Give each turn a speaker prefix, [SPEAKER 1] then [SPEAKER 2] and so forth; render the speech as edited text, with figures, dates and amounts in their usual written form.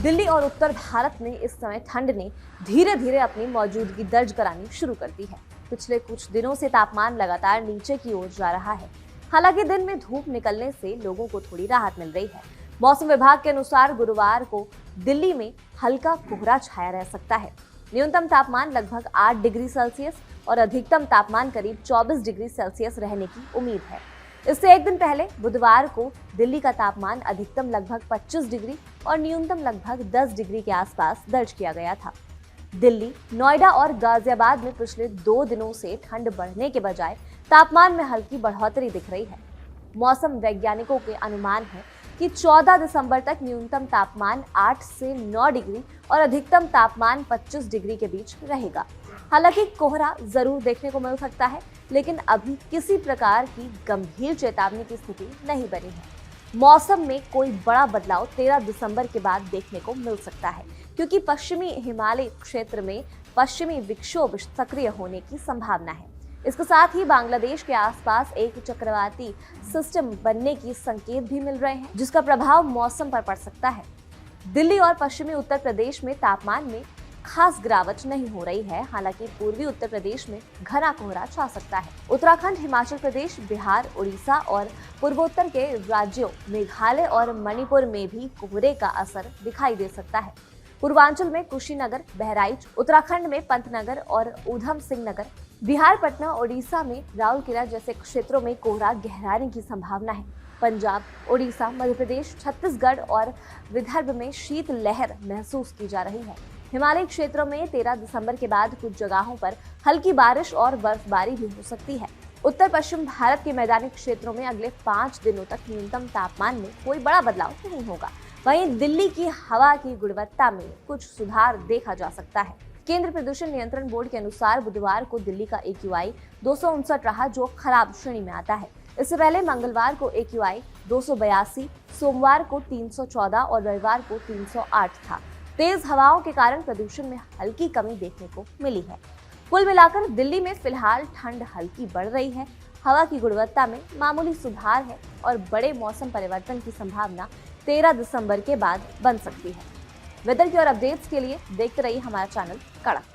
[SPEAKER 1] दिल्ली और उत्तर भारत में इस समय ठंड ने धीरे धीरे अपनी मौजूदगी दर्ज करानी शुरू कर दी है। पिछले कुछ दिनों से तापमान लगातार नीचे की ओर जा रहा है। हालांकि दिन में धूप निकलने से लोगों को थोड़ी राहत मिल रही है। मौसम विभाग के अनुसार गुरुवार को दिल्ली में हल्का कोहरा छाया रह सकता है। न्यूनतम तापमान लगभग 8 डिग्री सेल्सियस और अधिकतम तापमान करीब 24 डिग्री सेल्सियस रहने की उम्मीद है। इससे एक दिन पहले बुधवार को दिल्ली का तापमान अधिकतम लगभग 25 डिग्री और न्यूनतम लगभग 10 डिग्री के आसपास दर्ज किया गया था। दिल्ली, नोएडा और गाजियाबाद में पिछले 2 दिनों से ठंड बढ़ने के बजाय तापमान में हल्की बढ़ोतरी दिख रही है। मौसम वैज्ञानिकों के अनुमान है कि 14 दिसंबर तक न्यूनतम तापमान 8 से 9 डिग्री और अधिकतम तापमान 25 डिग्री के बीच रहेगा। हालांकि कोहरा जरूर देखने को मिल सकता है, लेकिन अभी किसी प्रकार की गंभीर चेतावनी की स्थिति नहीं बनी है। मौसम में कोई बड़ा बदलाव 13 दिसंबर के बाद देखने को मिल सकता है, क्योंकि पश्चिमी हिमालय क्षेत्र में पश्चिमी विक्षोभ सक्रिय होने की संभावना है। इसके साथ ही बांग्लादेश के आसपास एक चक्रवाती सिस्टम बनने की संकेत भी मिल रहे हैं, जिसका प्रभाव मौसम पर पड़ सकता है। दिल्ली और पश्चिमी उत्तर प्रदेश में तापमान में खास गिरावट नहीं हो रही है। हालांकि पूर्वी उत्तर प्रदेश में घना कोहरा छा सकता है। उत्तराखंड, हिमाचल प्रदेश, बिहार, उड़ीसा और पूर्वोत्तर के राज्यों मेघालय और मणिपुर में भी कोहरे का असर दिखाई दे सकता है। पूर्वांचल में कुशीनगर, बहराइच, उत्तराखंड में पंतनगर और ऊधम सिंह नगर, बिहार, पटना, ओडिशा में राउरकेला जैसे क्षेत्रों में कोहरा गहराने की संभावना है। पंजाब, ओडिशा, मध्य प्रदेश, छत्तीसगढ़ और विदर्भ में शीत लहर महसूस की जा रही है। हिमालयी क्षेत्रों में 13 दिसंबर के बाद कुछ जगहों पर हल्की बारिश और बर्फबारी भी हो सकती है। उत्तर पश्चिम भारत के मैदानी क्षेत्रों में अगले 5 दिनों तक न्यूनतम तापमान में कोई बड़ा बदलाव नहीं होगा। वहीं दिल्ली की हवा की गुणवत्ता में कुछ सुधार देखा जा सकता है। केंद्रीय प्रदूषण नियंत्रण बोर्ड के अनुसार बुधवार को दिल्ली का AQI 259 रहा, जो खराब श्रेणी में आता है। इससे पहले मंगलवार को AQI 282, सोमवार को 314 और रविवार को 308 था। तेज हवाओं के कारण प्रदूषण में हल्की कमी देखने को मिली है। कुल मिलाकर दिल्ली में फिलहाल ठंड हल्की बढ़ रही है। हवा की गुणवत्ता में मामूली सुधार है और बड़े मौसम परिवर्तन की संभावना 13 दिसंबर के बाद बन सकती है। वेदर की और अपडेट्स के लिए देखते रहिए हमारा चैनल कड़क।